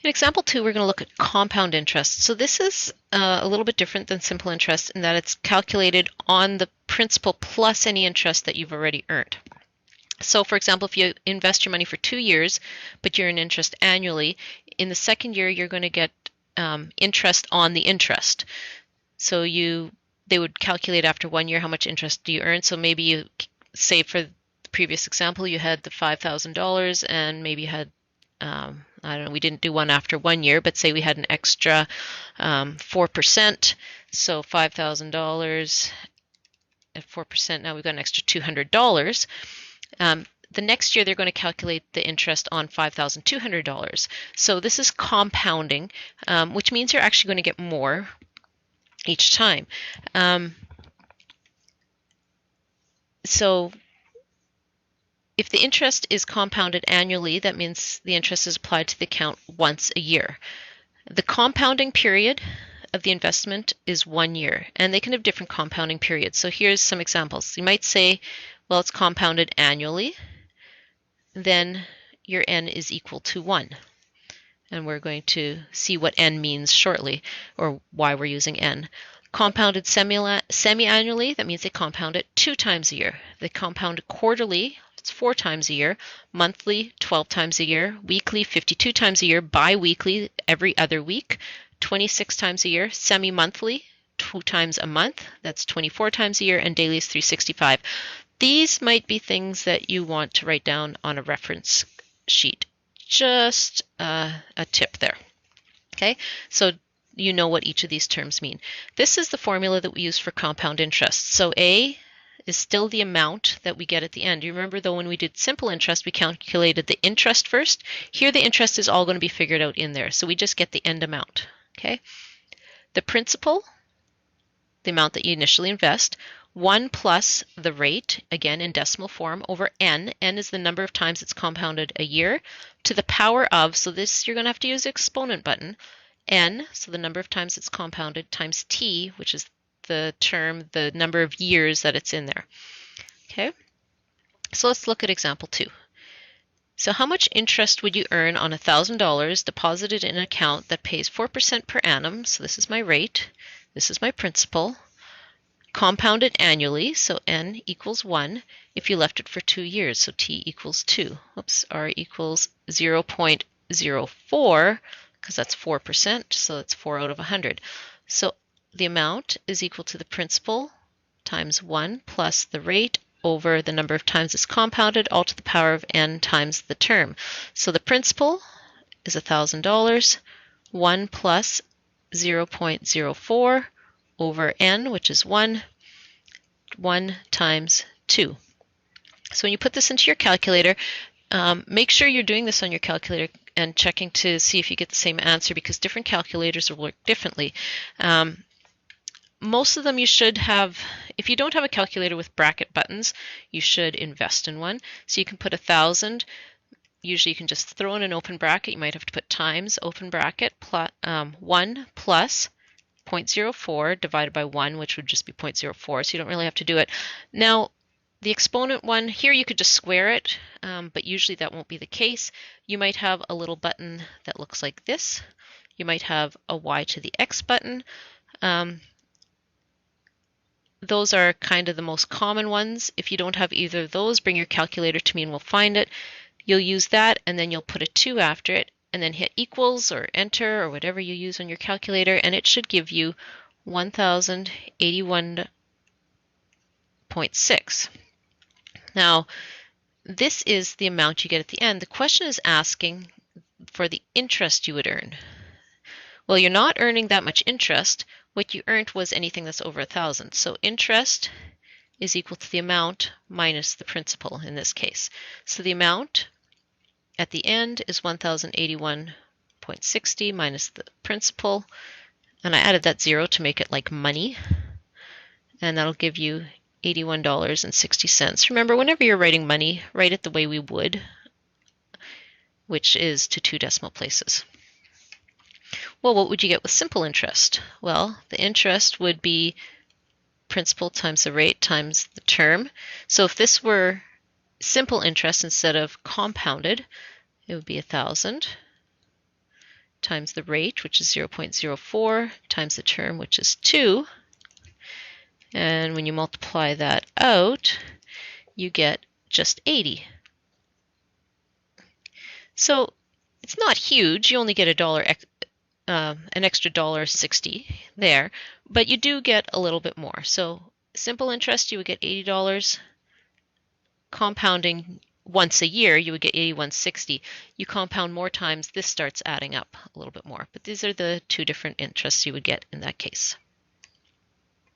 In example 2, we're going to look at compound interest. So this is a little bit different than simple interest in that it's calculated on the principal plus any interest that you've already earned. So for example, if you invest your money for 2 years, but you earn interest annually, in the second year you're going to get interest on the interest. So they would calculate after 1 year how much interest do you earn. So maybe you say for the previous example you had the $5,000 and maybe you had I don't know, we didn't do one after 1 year, but say we had an extra 4%, so $5,000 at 4%, now we've got an extra $200. The next year they're going to calculate the interest on $5,200. So this is compounding, which means you're actually going to get more each time. So if the interest is compounded annually, that means the interest is applied to the account once a year. The compounding period of the investment is 1 year, and they can have different compounding periods. So here's some examples. You might say, well, it's compounded annually, then your n is equal to 1. And we're going to see what n means shortly, or why we're using n. Compounded semi-annually, that means they compound it 2 times a year. They compound quarterly, it's 4 times a year. Monthly, 12 times a year. Weekly, 52 times a year. Bi-weekly, every other week. 26 times a year. Semi-monthly, 2 times a month. That's 24 times a year. And daily is 365. These might be things that you want to write down on a reference sheet. Just a tip there. Okay, so you know what each of these terms mean. This is the formula that we use for compound interest. So A is still the amount that we get at the end. You remember though when we did simple interest, we calculated the interest first. Here the interest is all going to be figured out in there. So we just get the end amount. Okay. The principal, the amount that you initially invest, 1 plus the rate, again in decimal form, over n. N is the number of times it's compounded a year, to the power of, so this you're going to have to use the exponent button, n, so the number of times it's compounded, times t, which is the term, the number of years that it's in there. Okay, so let's look at example 2. So how much interest would you earn on $1,000 deposited in an account that pays 4% per annum? So this is my rate, this is my principal, compounded annually, so n equals 1, if you left it for 2 years, so t equals 2. Oops, r equals 0.04, because that's 4%, so that's 4 out of 100. So the amount is equal to the principal times 1 plus the rate over the number of times it's compounded, all to the power of n times the term. So the principal is $1,000, 1 plus 0.04 over n, which is 1 times 2. So when you put this into your calculator, make sure you're doing this on your calculator and checking to see if you get the same answer, because different calculators will work differently. Most of them you should have, if you don't have a calculator with bracket buttons, you should invest in one. So you can put 1,000, usually you can just throw in an open bracket, you might have to put times open bracket, 1 plus 0.04 divided by 1, which would just be 0.04, so you don't really have to do it. Now, the exponent one, here you could just square it, but usually that won't be the case. You might have a little button that looks like this. You might have a y to the x button. Those are kind of the most common ones. If you don't have either of those, bring your calculator to me and we'll find it. You'll use that and then you'll put a 2 after it and then hit equals or enter or whatever you use on your calculator, and it should give you 1,081.6. Now, this is the amount you get at the end. The question is asking for the interest you would earn. Well, you're not earning that much interest. What you earned was anything that's over 1,000. So interest is equal to the amount minus the principal in this case. So the amount at the end is 1,081.60 minus the principal. And I added that 0 to make it like money. And that'll give you $81.60. Remember, whenever you're writing money, write it the way we would, which is to 2 decimal places. Well, what would you get with simple interest? Well, the interest would be principal times the rate times the term. So if this were simple interest instead of compounded, it would be 1,000 times the rate, which is 0.04, times the term, which is 2. And when you multiply that out, you get just 80. So it's not huge. You only get an extra $1.60 there, but you do get a little bit more. So simple interest, you would get $80. Compounding once a year, you would get $81.60. You compound more times, this starts adding up a little bit more. But these are the two different interests you would get in that case.